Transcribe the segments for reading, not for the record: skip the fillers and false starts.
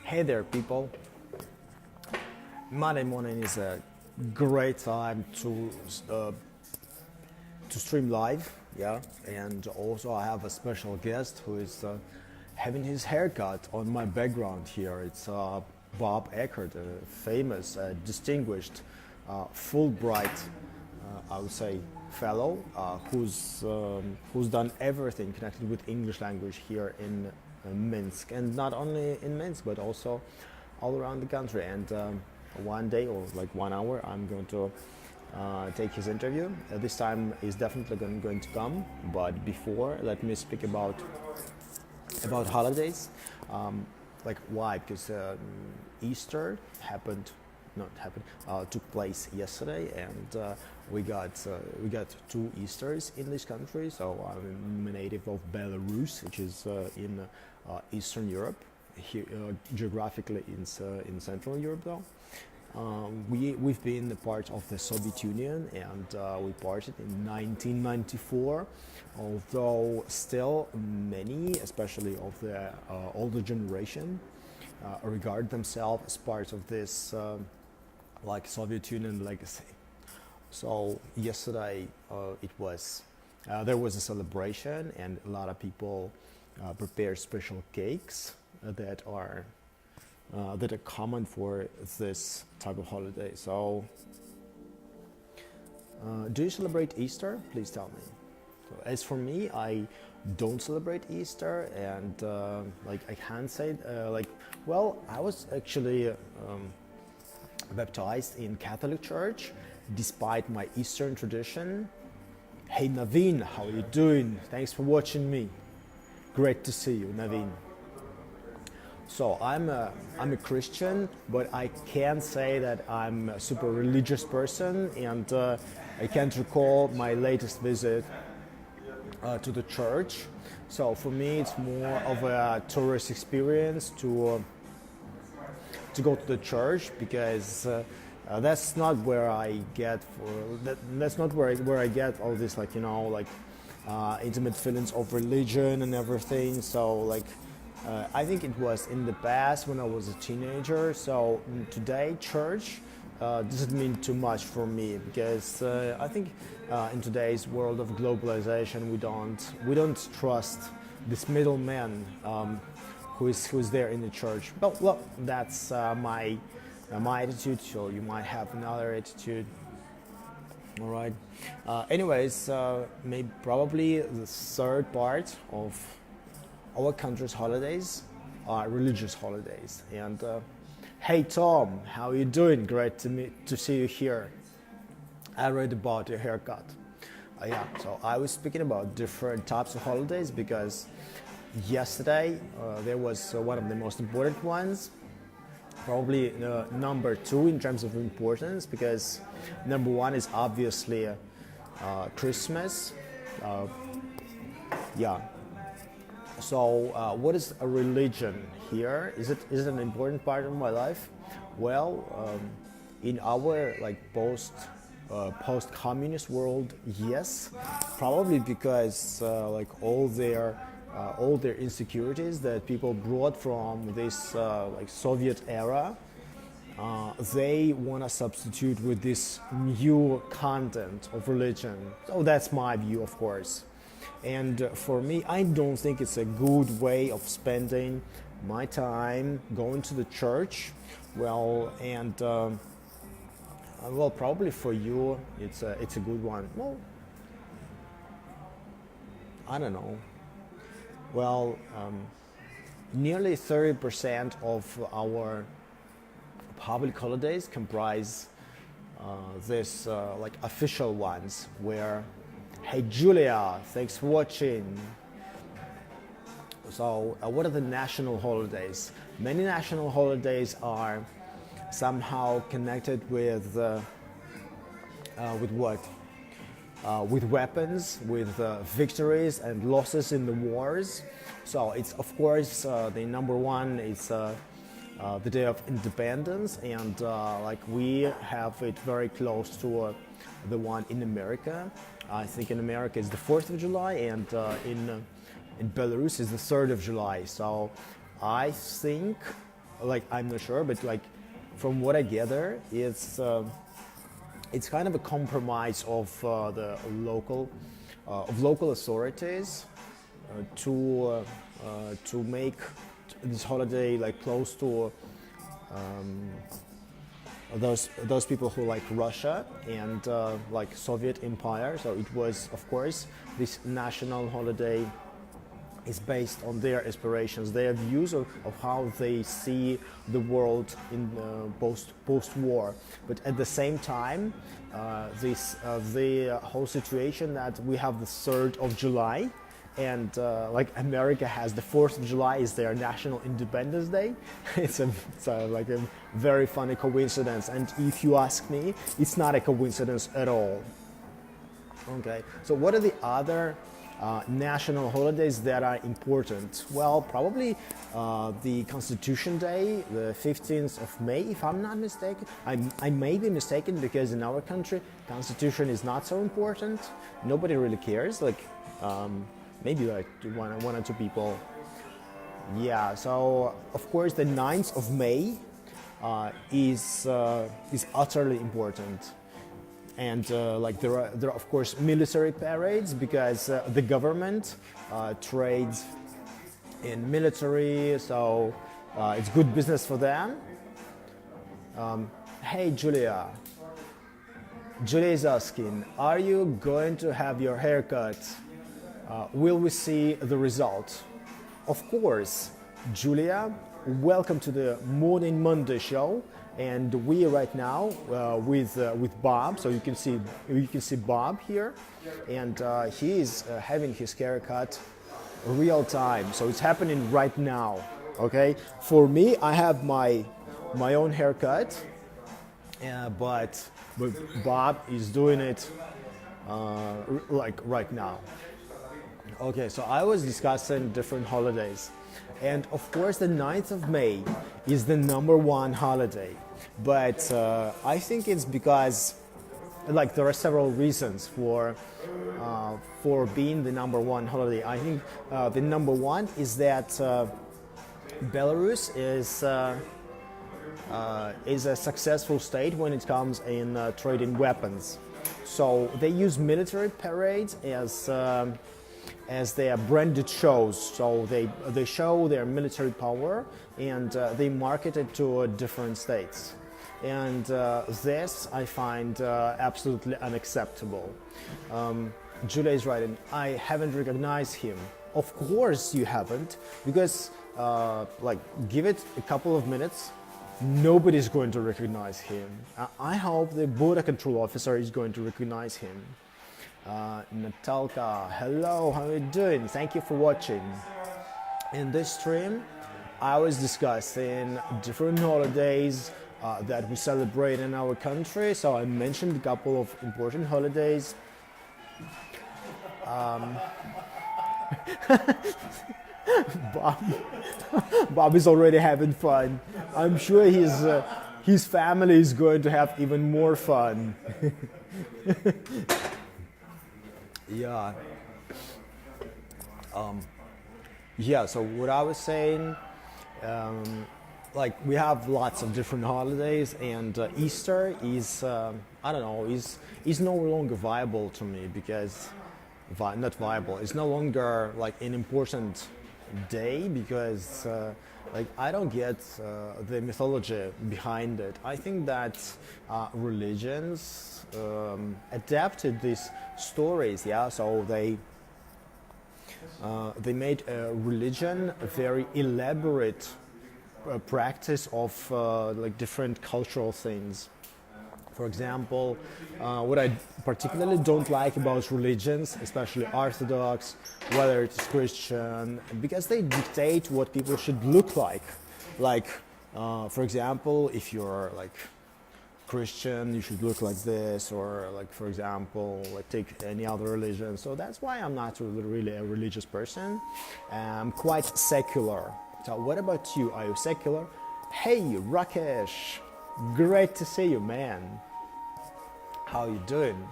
Hey there, people. Monday morning is a great time to stream live, yeah. And also, I have a special guest who is having his haircut on my background here. It's Bob Eckhart, a famous, distinguished, Fulbright, I would say, fellow who's done everything connected with English language here in Minsk, and not only in Minsk but also all around the country. And one day or like 1 hour, I'm going to take his interview. This time is definitely going to come, but before, let me speak about holidays. Like why? Because Easter took place yesterday, and we got 2 Easters in this country. So I'm a native of Belarus, which is in Eastern Europe, here, geographically in Central Europe though. We've been a part of the Soviet Union, and we parted in 1994, although still many, especially of the older generation, regard themselves as part of this like Soviet Union legacy. So yesterday there was a celebration, and a lot of people prepared special cakes that are common for this type of holiday. So, do you celebrate Easter? Please tell me. So, as for me, I don't celebrate Easter, and like I can't say well, I was actually baptized in Catholic Church, despite my Eastern tradition. Hey Naveen, how are you doing? Thanks for watching me. Great to see you, Naveen. So I'm a Christian, but I can't say that I'm a super religious person, and I can't recall my latest visit to the church. So for me, it's more of a tourist experience to go to the church, because that's not where I get that's not where I get all this intimate feelings of religion and everything. So I think it was in the past when I was a teenager. So today, church doesn't mean too much for me, because I think in today's world of globalization, we don't trust this middleman who's there in the church. But look, that's my attitude. So you might have another attitude. All right. Anyways, probably the third part of our country's holidays are religious holidays. And hey Tom, how are you doing? Great to see you here. I read about your haircut. Yeah, so I was speaking about different types of holidays, because yesterday there was one of the most important ones, probably number 2 in terms of importance, because number 1 is obviously Christmas. Yeah. So what is a religion here? Is it an important part of my life? Well, in our post-communist world, yes, probably because all their insecurities that people brought from this Soviet era, they want to substitute with this new content of religion. So that's my view, of course. And for me, I don't think it's a good way of spending my time going to the church. Well, and probably for you, it's a good one. Well, I don't know. Well, nearly 30% of our public holidays comprise this official ones, where hey Julia, thanks for watching. So what are the national holidays? Many national holidays are somehow connected with what? With weapons, with victories and losses in the wars. So it's of course the number 1 is the Day of Independence, and we have it very close to the one in America. I think in America it's the 4th of July, and in Belarus is the 3rd of July. So I think like I'm not sure, but like from what I gather, it's kind of a compromise of the local authorities to make this holiday like close to those people who like Russia and like Soviet Empire. So it was, of course, this national holiday is based on their aspirations, their views of how they see the world in post-war. But at the same time, the whole situation that we have the 3rd of July, and like America has the 4th of July is their National Independence Day. It's like a very funny coincidence, and if you ask me, it's not a coincidence at all. Okay, so what are the other national holidays that are important? Well, probably the Constitution Day, the 15th of May, if I'm not mistaken. I may be mistaken, because in our country, Constitution is not so important. Nobody really cares. Like maybe like one or two people. Yeah. So of course, the 9th of May is utterly important. And like there are of course military parades, because the government trades in military, so it's good business for them. Hey Julia. Julia is asking, are you going to have your haircut? Will we see the result? Of course, Julia. Welcome to the Morning Monday show. And we right now with Bob, so you can see Bob here, and he is having his haircut real time, so it's happening right now. Okay, for me, I have my own haircut, but Bob is doing it like right now. Okay, so I was discussing different holidays, and of course the 9th of May is the #1 holiday. But I think it's because, like, there are several reasons for being the #1 holiday. I think the #1 is that Belarus is a successful state when it comes in trading weapons. So they use military parades as their branded shows. So they show their military power, and they market it to different states. And this I find absolutely unacceptable. Julia is writing, I haven't recognized him. Of course you haven't, because like, give it a couple of minutes, nobody's going to recognize him. I hope the border control officer is going to recognize him. Natalka, hello, how are you doing? Thank you for watching. In this stream, I was discussing different holidays that we celebrate in our country. So I mentioned a couple of important holidays. Bob is already having fun. I'm sure his family is going to have even more fun. Yeah. Yeah, so what I was saying, like, we have lots of different holidays, and Easter is, I don't know, is no longer viable to me, because, not viable, it's no longer like an important day, because like, I don't get the mythology behind it. I think that religions adapted these stories, yeah, so they made religion a very elaborate practice of like different cultural things. For example, what I particularly don't like about religions, especially Orthodox, whether it's Christian, because they dictate what people should look like. Like, for example, if you're like Christian, you should look like this, or like, for example, like take any other religion. So that's why I'm not really a religious person. I'm quite secular. So what about you? Are you secular? Hey, Rakesh, great to see you, man. How you doing?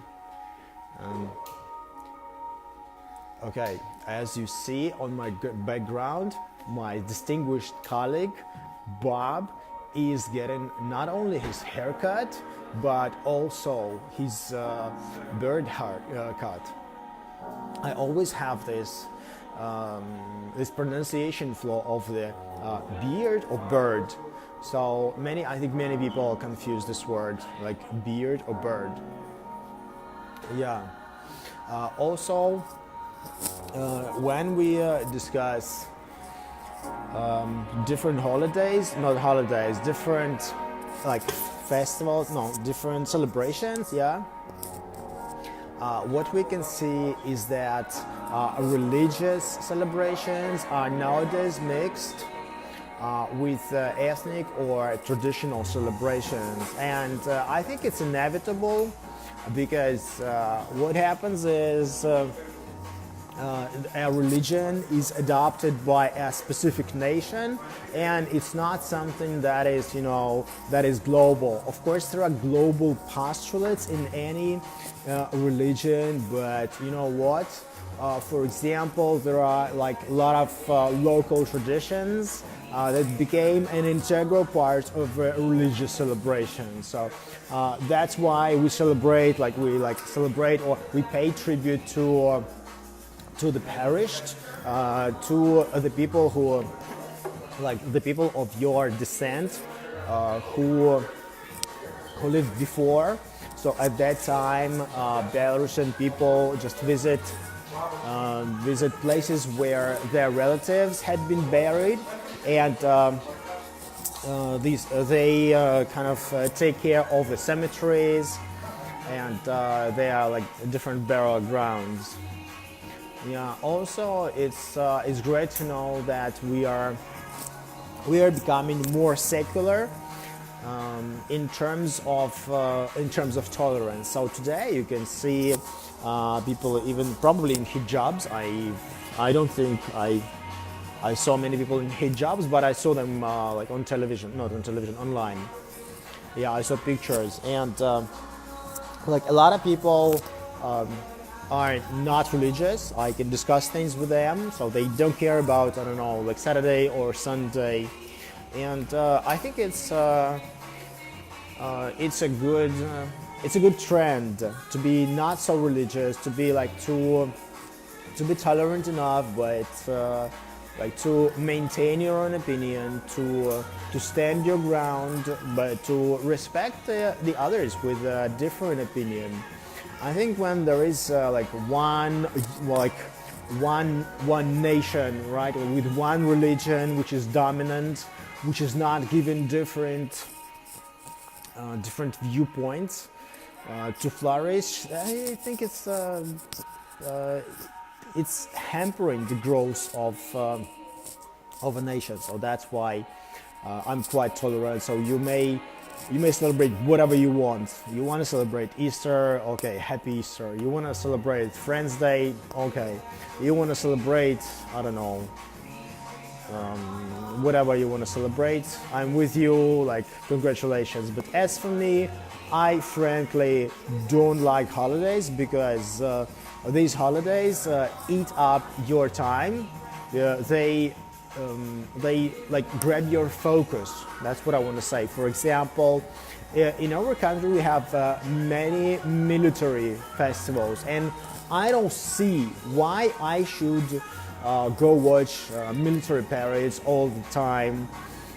Okay, as you see on my background, my distinguished colleague, Bob is getting not only his haircut, but also his bird haircut. I always have this this pronunciation flow of the beard or bird. So I think many people confuse this word like beard or bird. Yeah. Also, when we discuss different different like festivals, different celebrations, yeah. What we can see is that religious celebrations are nowadays mixed with ethnic or traditional celebrations, and I think it's inevitable because what happens is a religion is adopted by a specific nation, and it's not something that is, that is global. Of course, there are global postulates in any religion, but you know what? For example, there are like a lot of local traditions that became an integral part of a religious celebration. So that's why we celebrate, celebrate or we pay tribute to the perished, to the people who, like the people of your descent, who lived before. So at that time, Belarusian people just visit places where their relatives had been buried, and they kind of take care of the cemeteries, and they are like different burial grounds. Yeah. Also, it's great to know that we are becoming more secular in terms of tolerance. So today you can see people even probably in hijabs. I don't think I saw many people in hijabs, but I saw them like on television, not on television, online. Yeah, I saw pictures, and like a lot of people are not religious. I can discuss things with them, so they don't care about, I don't know, like Saturday or Sunday, and I think it's a good trend to be not so religious, to be like to be tolerant enough, but like to maintain your own opinion, to stand your ground, but to respect the others with a different opinion. I think when there is one nation, right, with one religion which is dominant, which is not given different viewpoints to flourish, I think it's hampering the growth of a nation. So that's why I'm quite tolerant. So you may celebrate whatever you want. You want to celebrate Easter, okay, happy Easter. You want to celebrate Friends Day, okay. You want to celebrate, I don't know, whatever you want to celebrate, I'm with you, like, congratulations. But as for me, I frankly don't like holidays because these holidays eat up your time. They like grab your focus. That's what I want to say. For example, in our country we have many military festivals, and I don't see why I should go watch military parades all the time.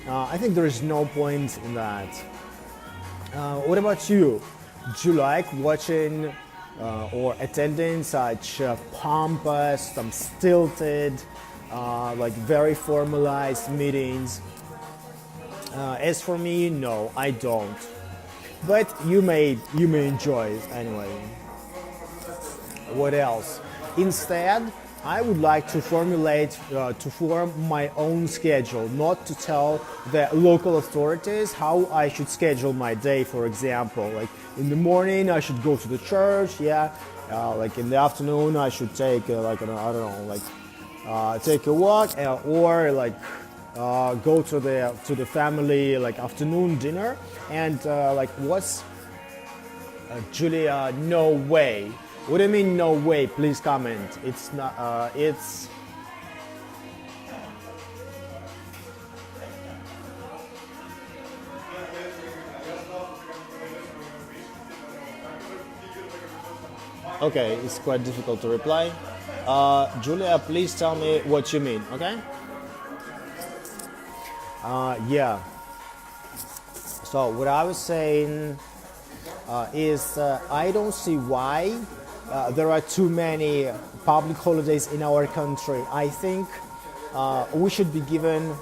I think there is no point in that. What about you? Do you like watching or attending such pompous, some stilted, like very formalized meetings? As for me, no, I don't. But you may enjoy it anyway. What else? Instead, I would like to form my own schedule, not to tell the local authorities how I should schedule my day. For example, like in the morning I should go to the church, yeah. Like in the afternoon I should take take a walk, or like go to the family like afternoon dinner. And like what's Julia? No way. What do you mean, no way? Please comment. It's not, Okay, it's quite difficult to reply. Julia, please tell me what you mean, okay? Yeah. So what I was saying is I don't see why there are too many public holidays in our country. I think we should be given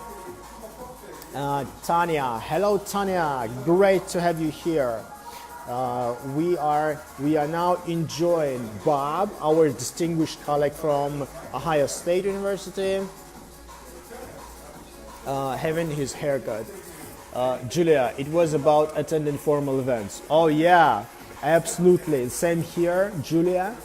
Tanya. Hello, Tanya. Great to have you here. We are now enjoying Bob, our distinguished colleague from Ohio State University, having his haircut. Julia, it was about attending formal events. Oh yeah, absolutely. Same here, Julia.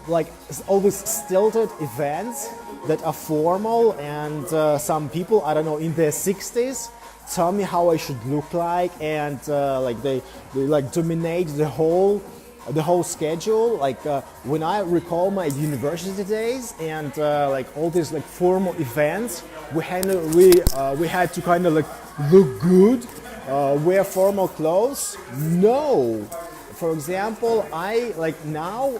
Like all these stilted events that are formal, and some people, I don't know, in their 60s tell me how I should look like, and like they like dominate the whole schedule. Like when I recall my university days and like all these like formal events, we had to kind of like look good, wear formal clothes. No. For example, I like now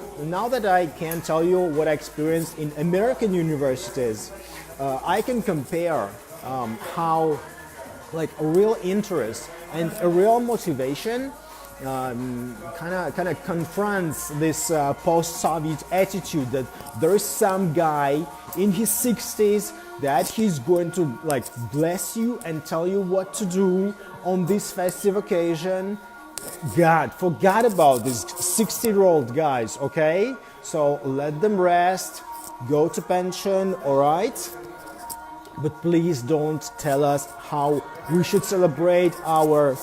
that I can tell you what I experienced in American universities, I can compare how like a real interest and a real motivation kind of confronts this post-Soviet attitude that there is some guy in his 60s that he's going to like bless you and tell you what to do on this festive occasion. God, forget about these 60-year-old guys, okay? So let them rest, go to pension, all right? But please don't tell us how we should celebrate our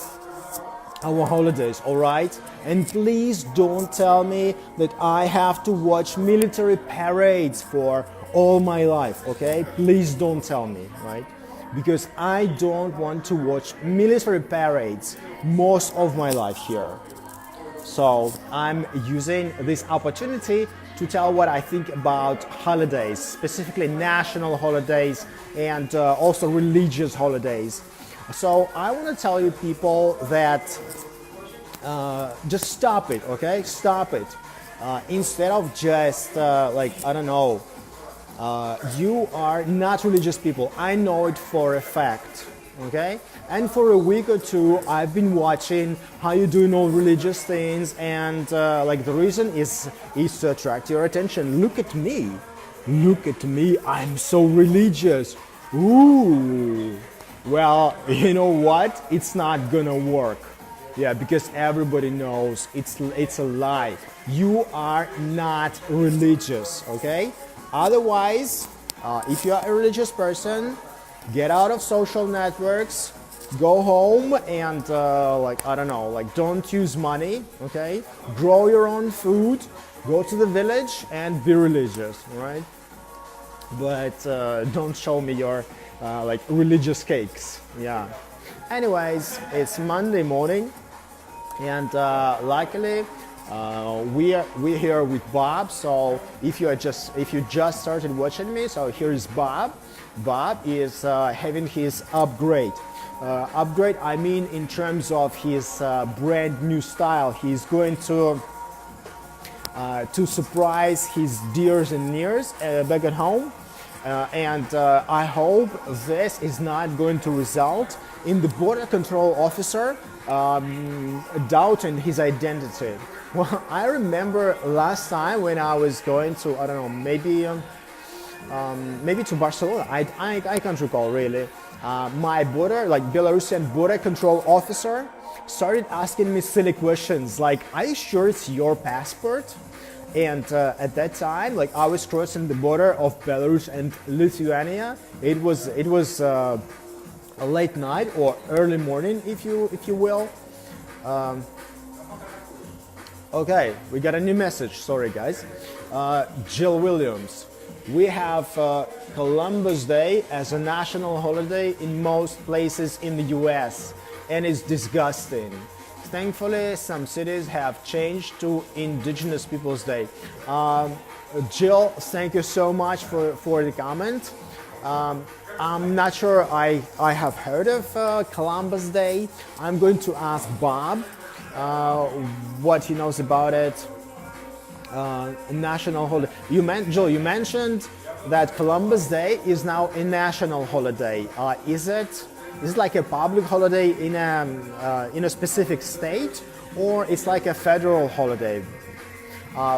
holidays, all right? And please don't tell me that I have to watch military parades for all my life, okay? Please don't tell me, right? Because I don't want to watch military parades most of my life here. So I'm using this opportunity to tell what I think about holidays, specifically national holidays and also religious holidays. So I want to tell you people that just stop it, okay? Stop it. Instead of just like, I don't know, you are not religious people. I know it for a fact, okay? And for a week or two, I've been watching how you're doing all religious things, and like the reason is to attract your attention. Look at me. Look at me. I'm so religious. Ooh. Well, you know what? It's not gonna work. Yeah, because everybody knows it's a lie. You are not religious, okay? Otherwise, if you are a religious person, get out of social networks, go home and like, I don't know, like don't use money, okay? Grow your own food, go to the village and be religious, right? But don't show me your like religious cakes, yeah. Anyways, it's Monday morning, and luckily we're here with Bob. So if you just started watching me, so here is Bob. Bob is having his upgrade. Upgrade, I mean in terms of his brand new style. He's going to surprise his dears and nears back at home. And I hope this is not going to result in the border control officer doubting his identity. Well, I remember last time when I was going to, I don't know, maybe to Barcelona. I can't recall really. My border, like Belarusian border control officer, started asking me silly questions like, "Are you sure it's your passport?" And at that time, like I was crossing the border of Belarus and Lithuania. It was a late night or early morning, if you will. Okay, we got a new message. Sorry, guys. Jill Williams. We have Columbus Day as a national holiday in most places in the U.S. and it's disgusting. Thankfully, some cities have changed to Indigenous Peoples Day. Jill, thank you so much for the comment. I'm not sure I have heard of Columbus Day. I'm going to ask Bob what he knows about it. National holiday. Joel, you mentioned that Columbus Day is now a national holiday. Is it like a public holiday in a specific state, or it's like a federal holiday?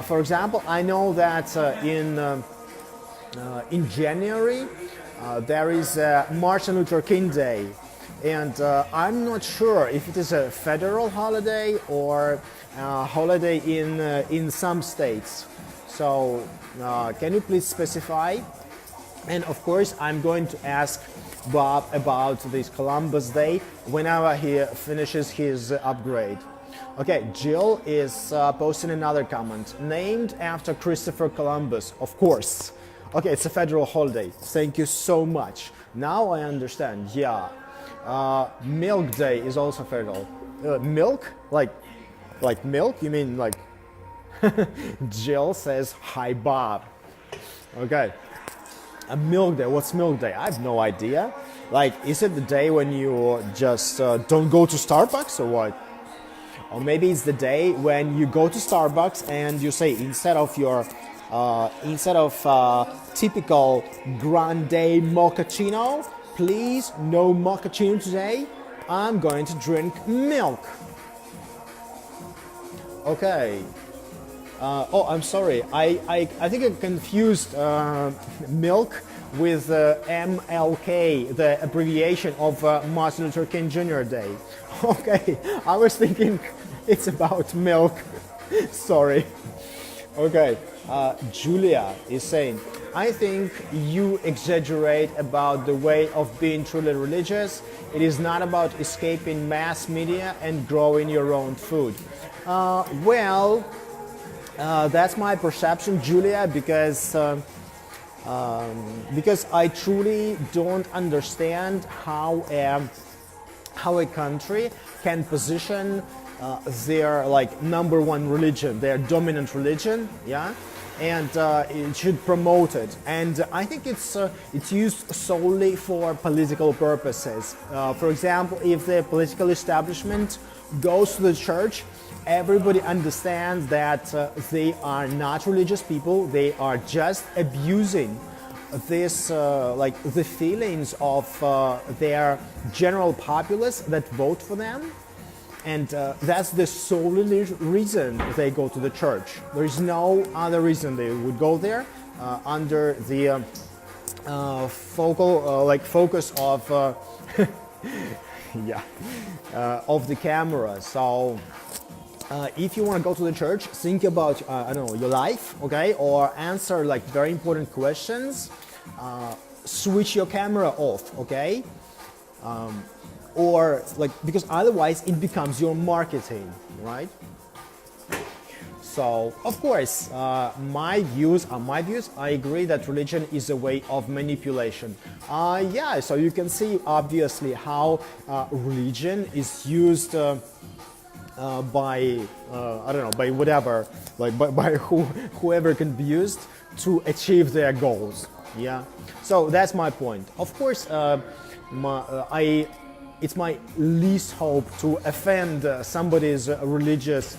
For example, I know that in January there is Martin Luther King Day, and I'm not sure if it is a federal holiday or a holiday in some states. So can you please specify? And of course, I'm going to ask Bob about this Columbus Day whenever he finishes his upgrade. Okay, Jill is posting another comment. Named after Christopher Columbus, of course. Okay, it's a federal holiday. Thank you so much. Now I understand. Yeah. Milk Day is also federal. Milk? Like milk? You mean like... Jill says, hi Bob. Okay. A milk day. What's milk day? I have no idea. Like, is it the day when you just don't go to Starbucks or what? Or maybe it's the day when you go to Starbucks and you say, instead of typical grande mochaccino, please no mochaccino today, I'm going to drink milk. Okay. Oh, I'm sorry. I think I confused milk with MLK, the abbreviation of Martin Luther King Jr. Day. Okay, I was thinking it's about milk. Sorry. Okay, Julia is saying, I think you exaggerate about the way of being truly religious. It is not about escaping mass media and growing your own food. Well, that's my perception, Julia, because I truly don't understand how a country can position their like number one religion, their dominant religion, yeah, and it should promote it. And I think it's used solely for political purposes. For example, if the political establishment goes to the church, everybody understands that they are not religious people. They are just abusing this, like the feelings of their general populace that vote for them, and that's the sole reason they go to the church. There is no other reason they would go there under the focus of yeah, of the camera. So. If you want to go to the church, think about I don't know, your life, okay, or answer like very important questions. Switch your camera off, okay, or like, because otherwise it becomes your marketing, right? So of course, my views. I agree that religion is a way of manipulation. Yeah, so you can see obviously how religion is used. By I don't know, by whatever, like by whoever can be used to achieve their goals. Yeah, so that's my point. Of course, it's my least hope to offend somebody's religious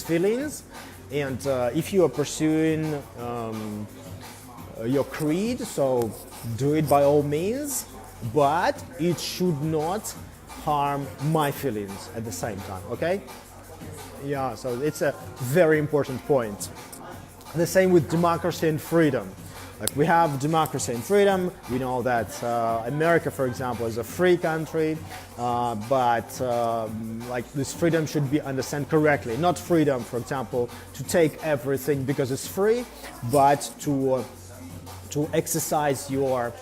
feelings, and if you are pursuing your creed, so do it by all means, but it should not harm my feelings at the same time, okay? Yeah, so it's a very important point. The same with democracy and freedom. Like, we have democracy and freedom. We know that America, for example, is a free country, but like, this freedom should be understood correctly. Not freedom, for example, to take everything because it's free, but to exercise your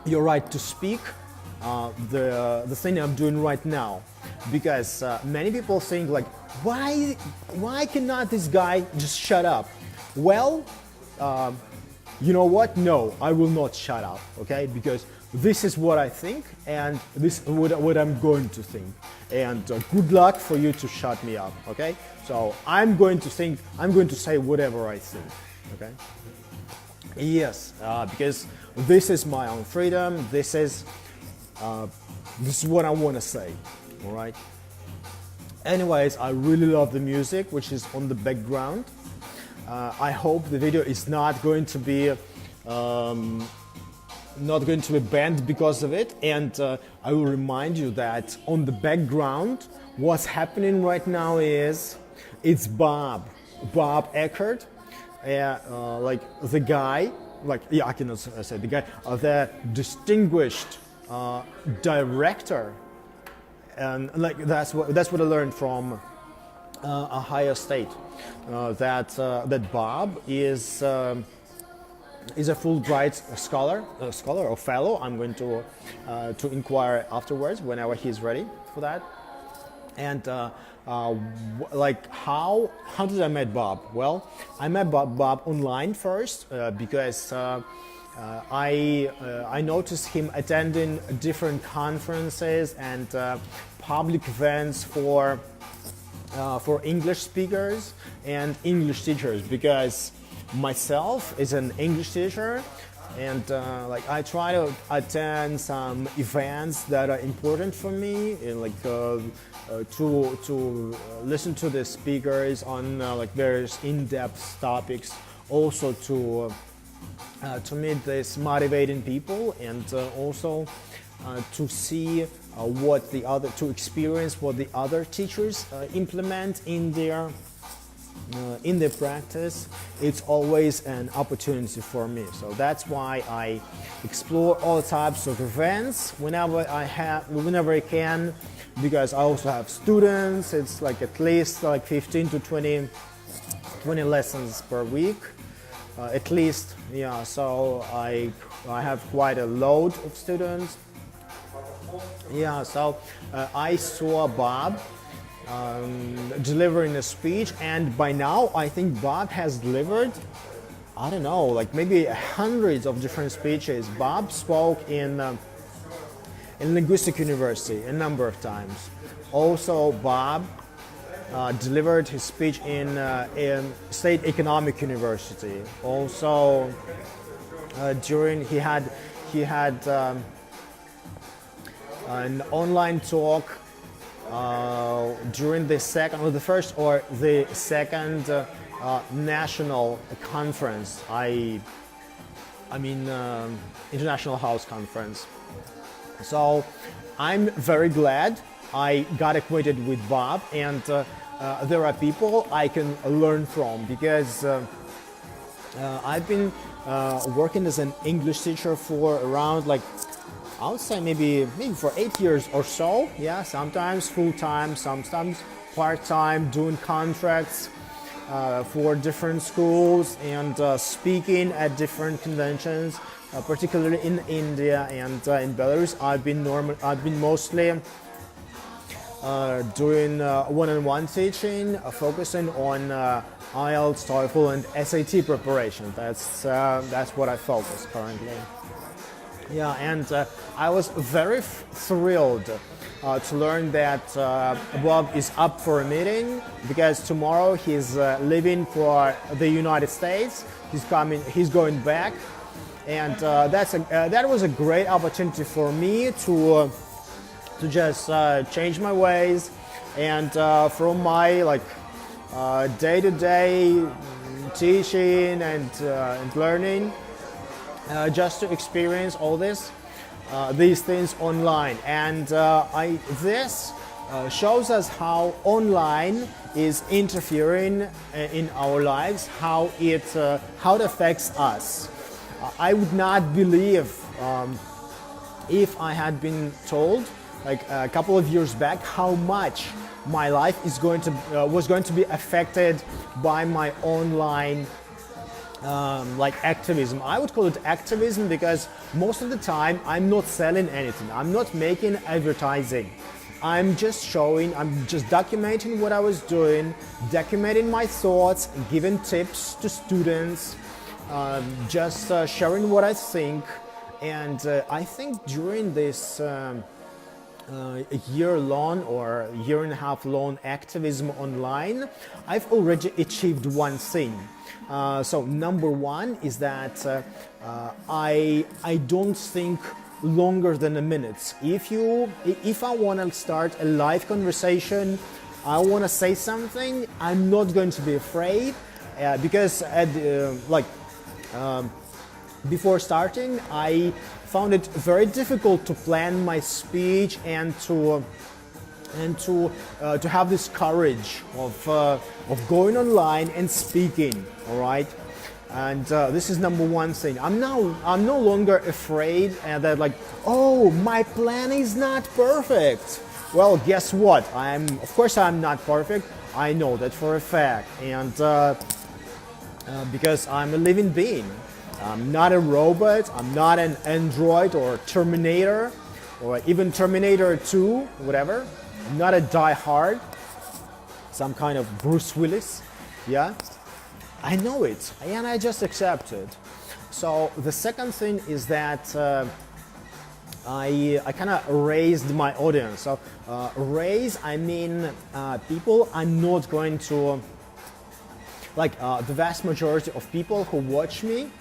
right to speak. The thing I'm doing right now, because many people think like, why cannot this guy just shut up? Well, you know what? No, I will not shut up, okay? Because this is what I think, and this is what I'm going to think. And good luck for you to shut me up, okay? So I'm going to say whatever I think, okay? Yes, because this is my own freedom. This is what I want to say. all right? Anyways, I really love the music which is on the background. I hope the video is not going to be banned because of it, and I will remind you that on the background what's happening right now is it's Bob Eckhart, like the guy, like, yeah, I cannot say the guy, the distinguished director, and like that's what I learned from Ohio State, that Bob is a Fulbright scholar or fellow. I'm going to inquire afterwards whenever he's ready for that. And like how did I met Bob? Well, I met Bob online first because I noticed him attending different conferences and public events for English speakers and English teachers, because myself is an English teacher, and like I try to attend some events that are important for me, and like to listen to the speakers on like various in-depth topics, also to meet these motivating people, and also to see to experience what the other teachers implement in their practice. It's always an opportunity for me. So that's why I explore all types of events whenever I can, because I also have students. It's like at least like 15 to 20 lessons per week, at least. Yeah, so I have quite a load of students. Yeah, so I saw Bob delivering a speech, and by now I think Bob has delivered, I don't know, like maybe hundreds of different speeches. Bob spoke in Linguistic University a number of times. Also, Bob delivered his speech in State Economic University. Also, during he had an online talk during the second national conference. I mean International House Conference. So I'm very glad I got acquainted with Bob, and there are people I can learn from, because I've been working as an English teacher for around, like, I would say maybe for 8 years or so. Yeah, sometimes full-time, sometimes part-time, doing contracts for different schools, and speaking at different conventions, particularly in India and in Belarus. I've been mostly doing one-on-one teaching, focusing on IELTS, TOEFL, and SAT preparation. That's what I focus currently. Yeah, and I was very thrilled to learn that Bob is up for a meeting, because tomorrow he's leaving for the United States. He's going back, and that was a great opportunity for me to just change my ways, and from my day-to-day teaching and learning. Just to experience all these things online, and this shows us how online is interfering in our lives, how it affects us. I would not believe if I had been told, like a couple of years back, how much my life was going to be affected by my online activism. I would call it activism, because most of the time I'm not selling anything. I'm not making advertising. I'm just documenting what I was doing, documenting my thoughts, giving tips to students, just sharing what I think. And I think during this year-long or year-and-a-half-long activism online, I've already achieved one thing. So number one is that I don't think longer than a minute. If I want to start a live conversation, I want to say something, I'm not going to be afraid, because before starting, I found it very difficult to plan my speech and to have this courage of going online and speaking. All right. And this is number one thing. I'm no longer afraid that oh, my plan is not perfect. Well, guess what? Of course I'm not perfect. I know that for a fact. And because I'm a living being. I'm not a robot. I'm not an android or Terminator or even Terminator 2, whatever. I'm not a die-hard. Some kind of Bruce Willis. Yeah. I know it, and I just accept it. So the second thing is that I kind of raised my audience. So I mean people are not going to, the vast majority of people who watch me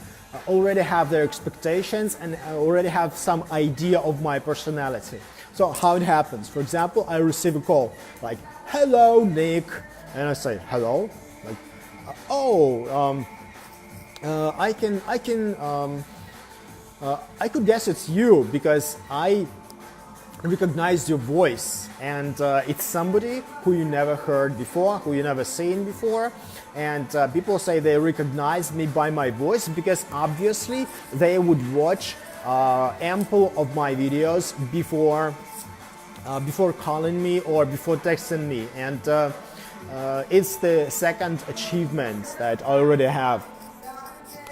already have their expectations and already have some idea of my personality. So how it happens, for example, I receive a call like, hello, Nick, and I say, hello. I could guess it's you because I recognized your voice, and it's somebody who you never heard before, who you never seen before, and people say they recognize me by my voice because obviously they would watch ample of my videos before calling me or before texting me, and it's the second achievement that I already have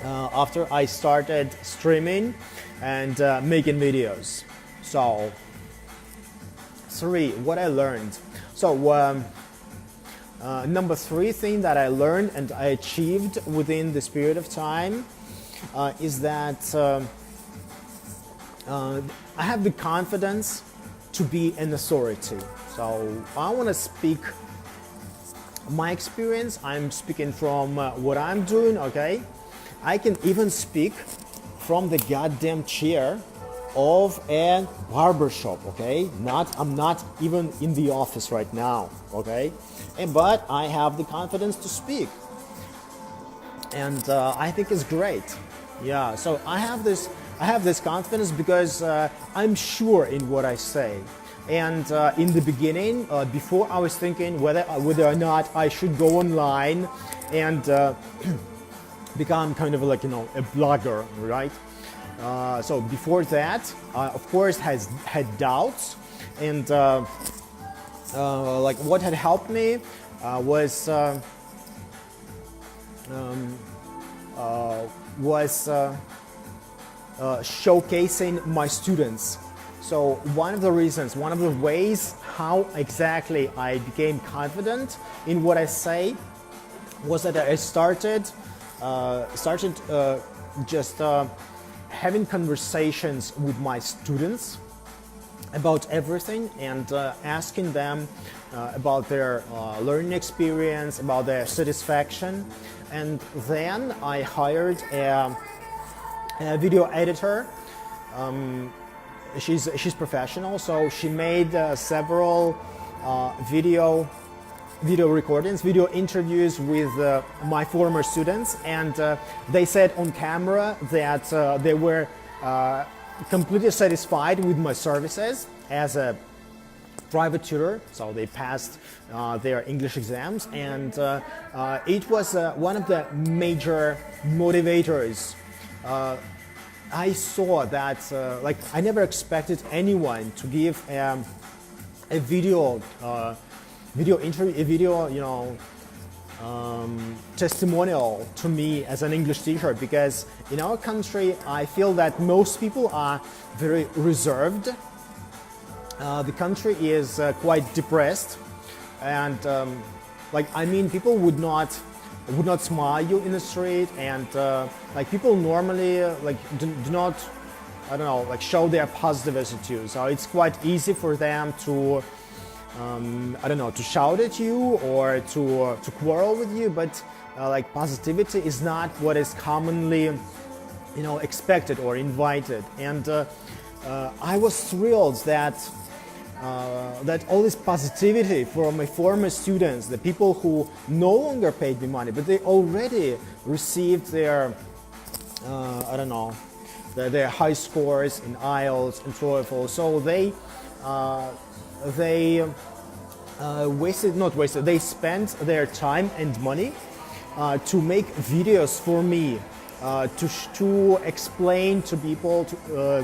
after I started streaming and making videos. So, 3, what I learned. So, number 3 thing that I learned and I achieved within this period of time is that I have the confidence to be an authority. So, I want to speak my experience. I'm speaking from what I'm doing, okay? I can even speak from the goddamn chair of a barbershop, okay? I'm not even in the office right now, okay? But I have the confidence to speak. And I think it's great. Yeah, so I have this confidence because I'm sure in what I say. And in the beginning, before I was thinking whether or not I should go online and become kind of a blogger, right? So before that, of course, had doubts, and what had helped me was showcasing my students. So one of the ways how exactly I became confident in what I say was that I started having conversations with my students about everything and asking them about their learning experience, about their satisfaction. And then I hired a video editor. She's professional, so she made several video recordings, video interviews with my former students, and they said on camera that they were completely satisfied with my services as a private tutor. So they passed their English exams, and it was one of the major motivators. I saw that I never expected anyone to give a video interview, a video, testimonial to me as an English teacher, because in our country I feel that most people are very reserved. The country is quite depressed, and people would not smile you in the street, and people normally do not, I don't know, show their positive attitude. So it's quite easy for them to to shout at you or to quarrel with you, but positivity is not what is commonly expected or invited. And I was thrilled that that all this positivity from my former students, the people who no longer paid me money, but they already received their, I don't know, their high scores in IELTS and TOEFL. So they they spent their time and money to make videos for me, to explain to people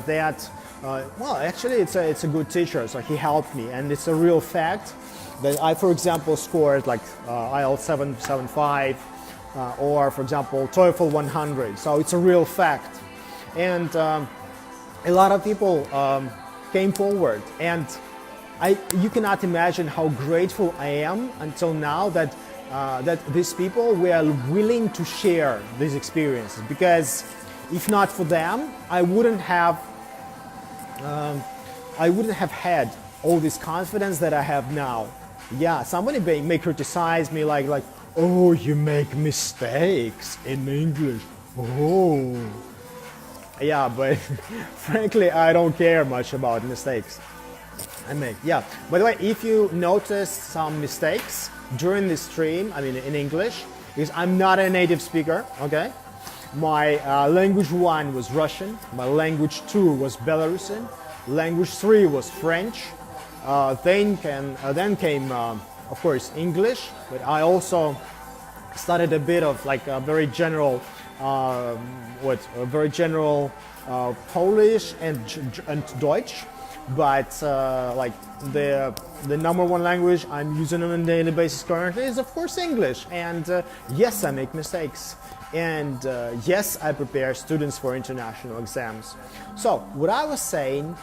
that, well, actually it's a good teacher, so he helped me, and it's a real fact that I, for example, scored like IELTS 775 or, for example, TOEFL 100, so it's a real fact. And a lot of people came forward, and you cannot imagine how grateful I am until now that these people were willing to share these experiences, because if not for them, I wouldn't have had all this confidence that I have now. Yeah, somebody may criticize me like, oh, you make mistakes in English. Oh. Yeah, but frankly, I don't care much about mistakes I make. Yeah, by the way, if you noticed some mistakes during this stream, I mean in English, because I'm not a native speaker, okay? My language 1 was Russian, my language 2 was Belarusian, language 3 was French, then came, of course, English, but I also studied a bit of like a very general, Polish and Deutsch. But like the number one language I'm using on a daily basis currently is, of course, English. And yes, I make mistakes. And yes, I prepare students for international exams. So what I was saying,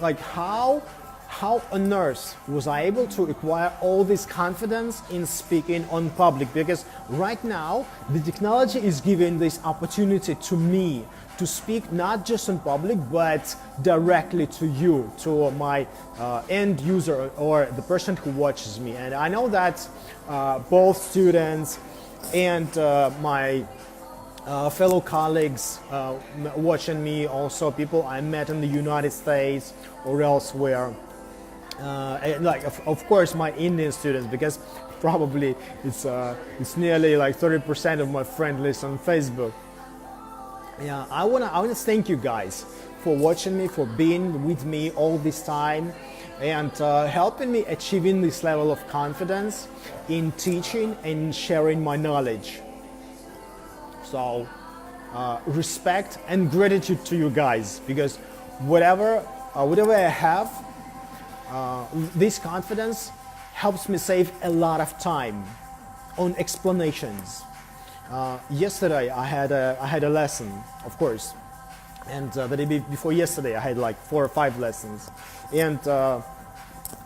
like how on earth was I able to acquire all this confidence in speaking on public? Because right now the technology is giving this opportunity to me to speak not just in public, but directly to you, to my end user or the person who watches me. And I know that both students and my fellow colleagues watching me, also people I met in the United States or elsewhere, like of course my Indian students, because probably it's nearly like 30% of my friend list on Facebook. Yeah, I wanna thank you guys for watching me, for being with me all this time, and helping me achieving this level of confidence in teaching and sharing my knowledge. So respect and gratitude to you guys, because whatever I have, this confidence helps me save a lot of time on explanations. Yesterday I had a lesson, of course, and the day before yesterday I had like 4 or 5 lessons, and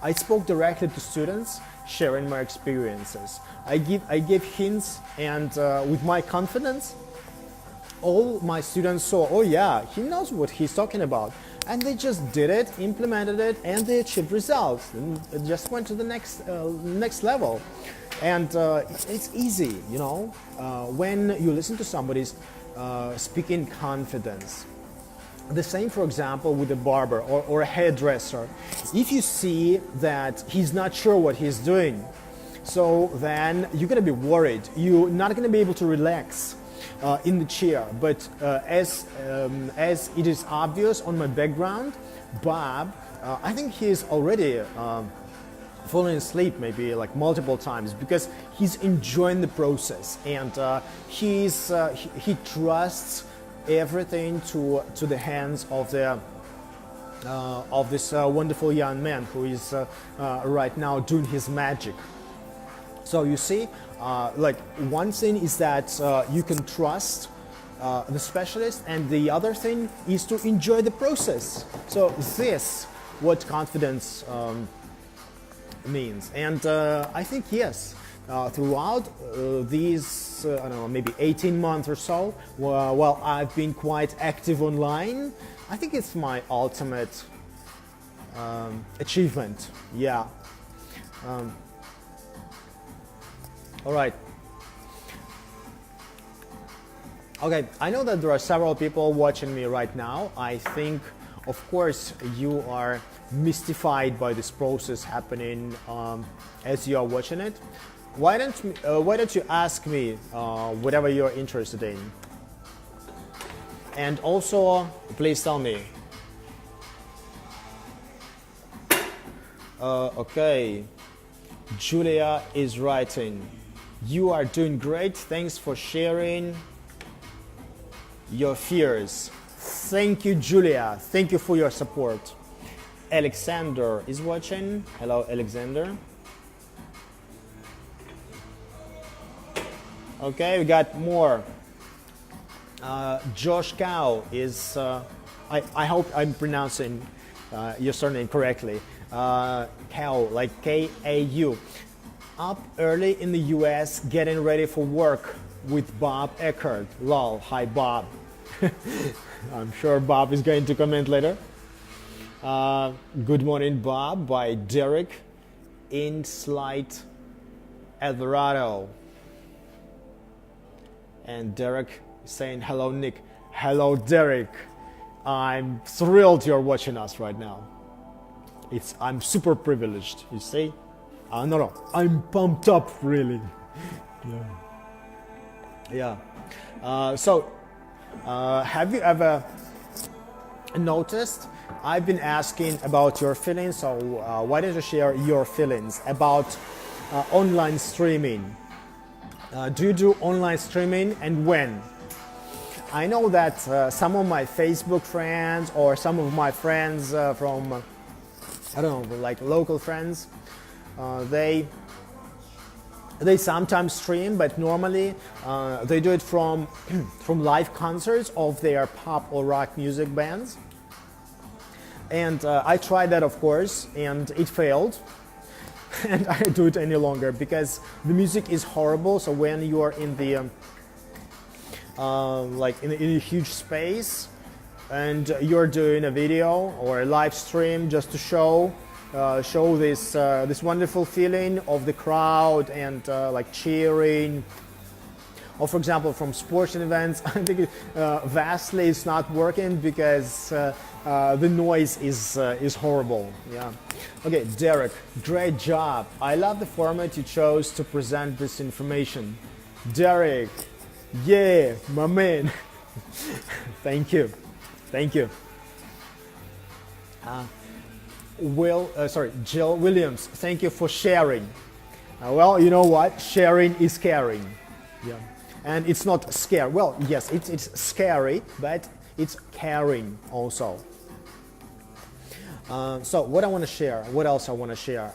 I spoke directly to students, sharing my experiences. I gave hints, and with my confidence, all my students saw, oh yeah, he knows what he's talking about, and they just did it, implemented it, and they achieved results, and it just went to the next level. And it's easy, you know, when you listen to somebody's speaking confidence. The same, for example, with a barber or a hairdresser. If you see that he's not sure what he's doing, so then you're going to be worried. You're not going to be able to relax in the chair. But as it is obvious on my background, Bob, I think he's already falling asleep maybe like multiple times, because he's enjoying the process, and he trusts everything to the hands of this wonderful young man who is right now doing his magic. So you see, like one thing is that you can trust the specialist, and the other thing is to enjoy the process. So this what confidence means. And I think yes, throughout these I don't know, maybe 18 months or so, while I've been quite active online, I think it's my ultimate achievement. Yeah. All right. Okay, I know that there are several people watching me right now. I think of course you are mystified by this process happening as you are watching it, why don't you ask me whatever you're interested in? And also, please tell me. Okay, Julia is writing. You are doing great. Thanks for sharing your fears. Thank you, Julia. Thank you for your support. Alexander is watching. Hello, Alexander. Okay, we got more. Josh Cow is, I hope I'm pronouncing your surname correctly. Cow, like K-A-U. Up early in the US, getting ready for work with Bob Eckhart. Lol, hi Bob. I'm sure Bob is going to comment later. Good morning, Bob, by Derek in Slight, Alvarado. And Derek saying, hello, Nick. Hello, Derek. I'm thrilled you're watching us right now. I'm super privileged, you see? No, I'm pumped up, really. Yeah. Have you ever noticed I've been asking about your feelings, so why don't you share your feelings about online streaming? Do you do online streaming, and when? I know that some of my Facebook friends or some of my friends from, I don't know, like local friends, they sometimes stream, but normally they do it from live concerts of their pop or rock music bands. And I tried that, of course, and it failed. And I don't do it any longer because the music is horrible. So when you are in the like in a huge space and you're doing a video or a live stream just to show this wonderful feeling of the crowd and like cheering, or for example from sporting events, I think vastly it's not working because the noise is horrible. Yeah. Okay, Derek, great job. I love the format you chose to present this information. Derek, yeah, my man. Thank you. Jill Williams, thank you for sharing. Well, you know what? Sharing is caring. Yeah. And it's not scary. Well, yes, it's scary, but it's caring also. So what I want to share, what else I want to share?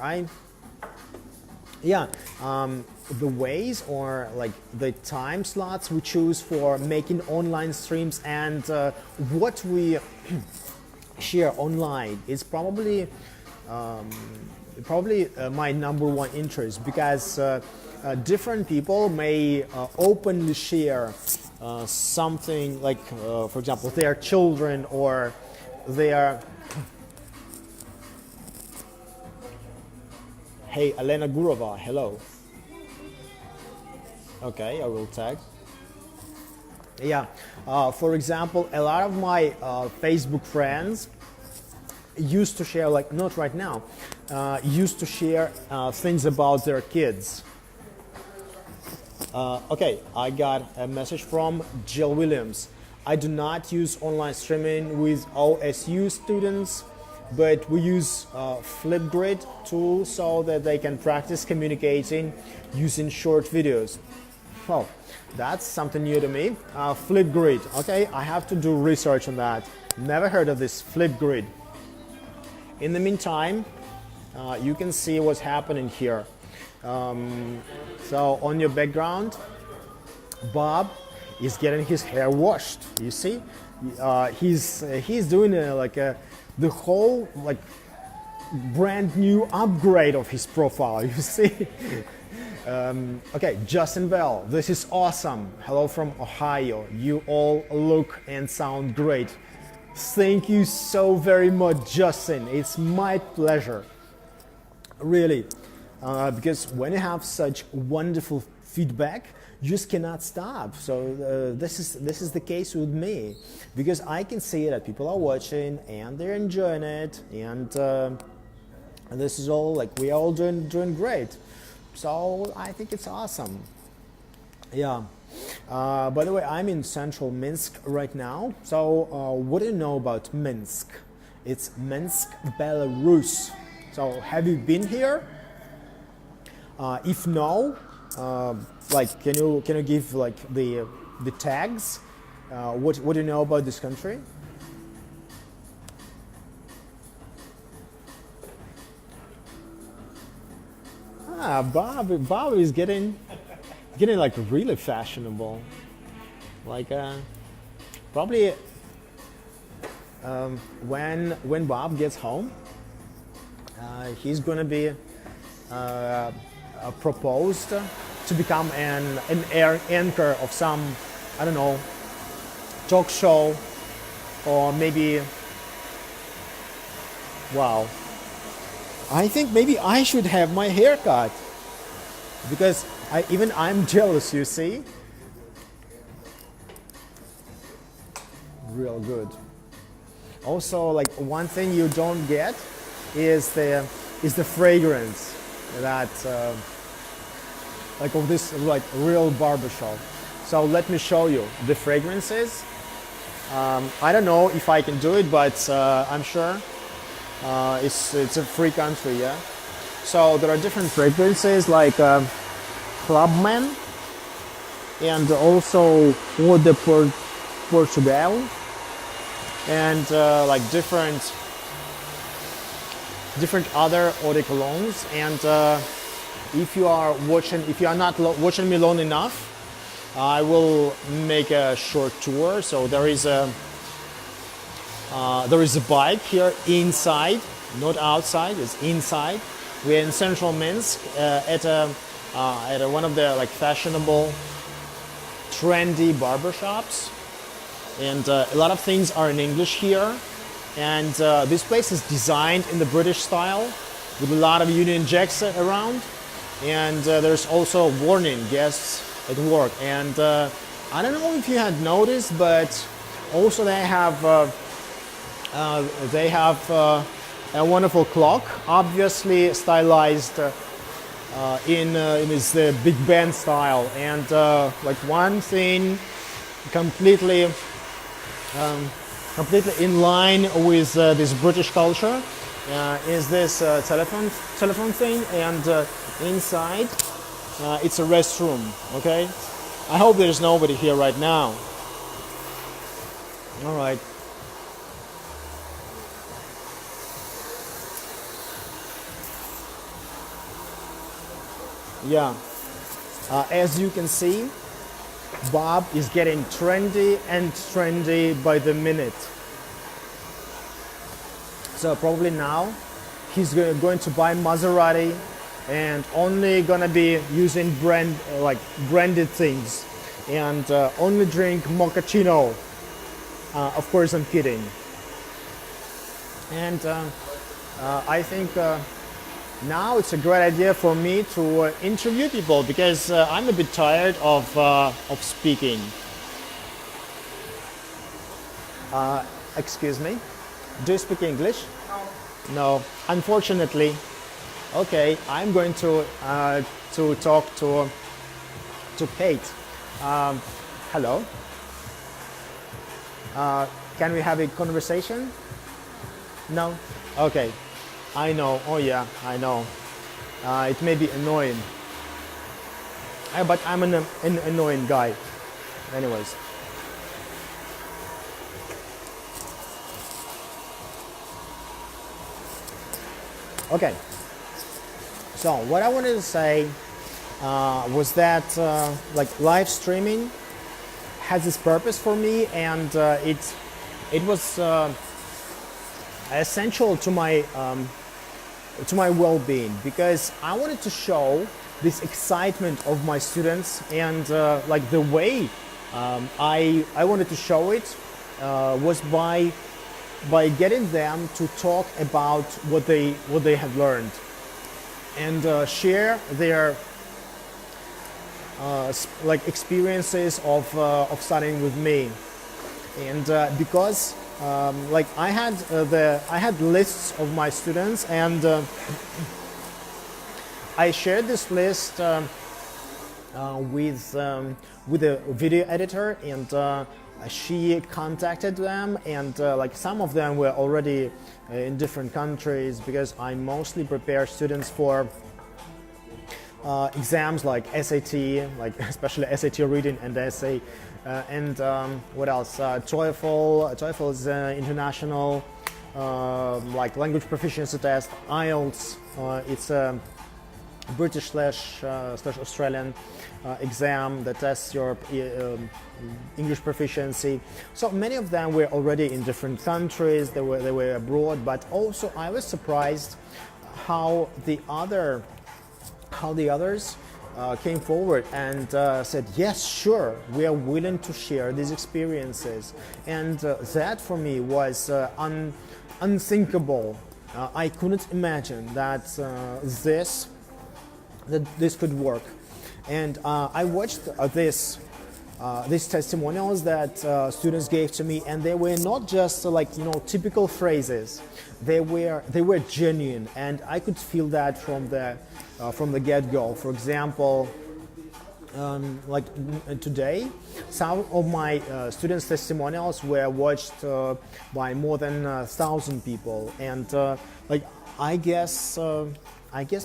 The ways or like the time slots we choose for making online streams and what we share online is probably my number one interest, because different people may openly share something like, for example, their children or their... Hey, Elena Gurova, hello. Okay, I will tag. Yeah, for example, a lot of my Facebook friends used to share, like not right now, used to share things about their kids. Okay, I got a message from Jill Williams. I do not use online streaming with OSU students, but we use Flipgrid tool so that they can practice communicating using short videos. Oh, that's something new to me. Flipgrid, okay, I have to do research on that. Never heard of this Flipgrid. In the meantime, you can see what's happening here. So on your background, Bob is getting his hair washed. You see, he's doing the whole like brand new upgrade of his profile. You see. Okay, Justin Bell, this is awesome. Hello from Ohio. You all look and sound great. Thank you so very much, Justin. It's my pleasure. Really. Because when you have such wonderful feedback, you just cannot stop. So this is the case with me, because I can see that people are watching and they're enjoying it, and this is all like we are all doing great. So I think it's awesome. Yeah. By the way, I'm in central Minsk right now. So what do you know about Minsk? It's Minsk, Belarus. So have you been here? If no, like can you give like the tags? What do you know about this country? Bob is getting like really fashionable. Like probably when Bob gets home, he's gonna be proposed to become an anchor of some, I don't know, talk show, or maybe, wow, I think maybe I should have my hair cut, because I'm jealous, you see. Real good. Also, like one thing you don't get is the fragrance that like of this like real barbershop. So let me show you the fragrances. I don't know if I can do it, but I'm sure it's a free country, yeah. So there are different fragrances like Clubman, and also Eau de Portugal, and like different other eau de colognes. And if you are not watching me long enough, I will make a short tour. So there is a bike here inside, not outside. It's inside. We're in central Minsk at one of the like fashionable, trendy barbershops, and a lot of things are in English here. And this place is designed in the British style, with a lot of Union Jacks around. And there's also warning guests at work. And I don't know if you had noticed, but also they have a wonderful clock, obviously stylized in this big band style. And like one thing completely in line with this British culture is this telephone thing, and inside it's a restroom. Okay, I hope there's nobody here right now. All right. Yeah, as you can see, Bob is getting trendy and trendy by the minute. So probably now he's going to buy Maserati and only gonna be using branded things, and only drink mochaccino. Of course, I'm kidding. And I think now it's a great idea for me to interview people, because I'm a bit tired of speaking. Excuse me, do you speak English? No, unfortunately. Okay, I'm going to talk to Kate. Hello. Can we have a conversation? No? Okay. I know. Oh yeah, I know. It may be annoying. But I'm an annoying guy. Anyways. Okay. So what I wanted to say was that like live streaming has its purpose for me, and it was essential to my well-being, because I wanted to show this excitement of my students, and like the way I wanted to show it was by getting them to talk about what they have learned, and share their like experiences of studying with me, and because like I had lists of my students, and I shared this list with a video editor, and she contacted them, and like some of them were already in different countries, because I mostly prepare students for exams like SAT, like especially SAT reading and essay, and what else? TOEFL. TOEFL is international like language proficiency test. IELTS. It's a British slash Australian exam that tests your English proficiency. So many of them were already in different countries. They were abroad, but also I was surprised how the others came forward and said, yes, sure, we are willing to share these experiences. And that for me was unthinkable. I couldn't imagine that this could work. And I watched these testimonials that students gave to me, and they were not just like typical phrases. They were genuine, and I could feel that from the get-go. For example, like today, some of my students' testimonials were watched by more than 1,000 people, and like I guess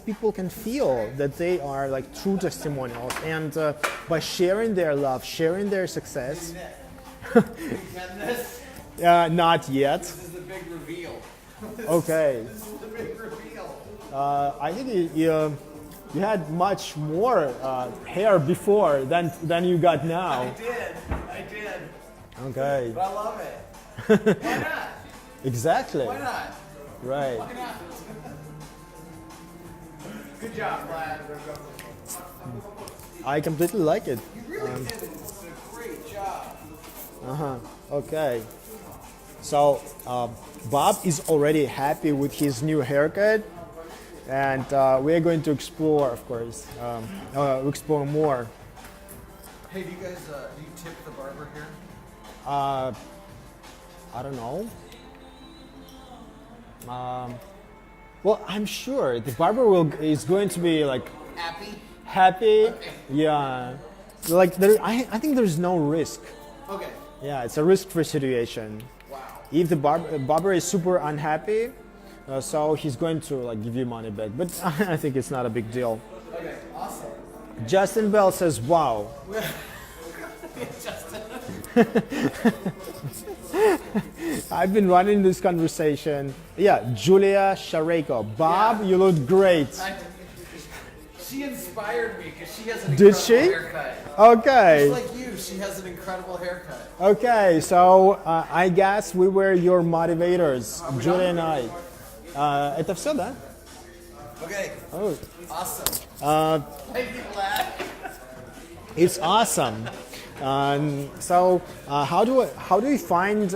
people can feel that they are like true testimonials, and by sharing their love, sharing their success. Not yet. This is the big reveal. Okay. This is the big reveal. I think you had much more hair before than you got now. I did. Okay. But I love it. Why not? Exactly. Why not? Right. Why not? Good job, lad. I completely like it. You really did. It's a great job. Okay. So Bob is already happy with his new haircut, and we're going to explore, of course, explore more. Hey, do you guys do you tip the barber here? I don't know. Well, I'm sure the barber is going to be like happy. Okay. Yeah. Like I think there's no risk. Okay. Yeah, it's a risk-free situation. Wow. If the barber is super unhappy, so he's going to like give you money back. But I think it's not a big deal. Okay. Awesome. Justin Bell says, "Wow." Justin. I've been running this conversation. Yeah, Julia Shareko. Bob, you look great. She inspired me because she has an Did incredible she? haircut. Okay. Just like you, she has an incredible haircut. Okay, so I guess we were your motivators, Julia and I. Это все, да? Okay. Oh. Awesome. Thank you, lad. It's awesome. So how do you find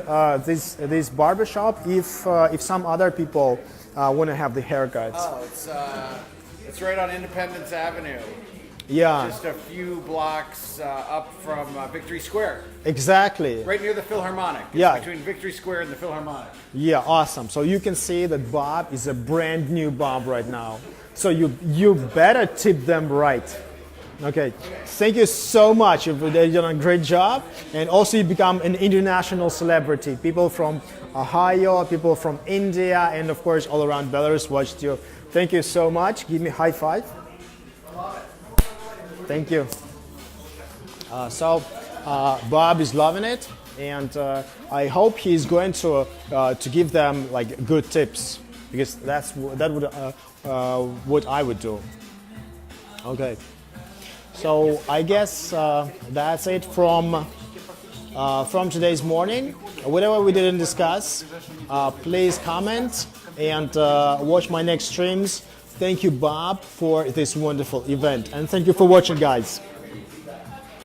this barbershop if some other people want to have the haircuts? Oh, it's right on Independence Avenue. Yeah. Just a few blocks up from Victory Square. Exactly. Right near the Philharmonic. It's Yeah. between Victory Square and the Philharmonic. Yeah, awesome. So you can see that Bob is a brand new Bob right now. So you better tip them right. Okay. Thank you so much. You've done a great job. And also you become an international celebrity. People from Ohio, people from India, and of course all around Belarus watched you. Thank you so much. Give me a high five. Thank you. So Bob is loving it, and I hope he's going to give them like good tips, because that would what I would do. Okay. So I guess that's it from today's morning. Whatever we didn't discuss, please comment and watch my next streams. Thank you, Bob, for this wonderful event, and thank you for watching, guys.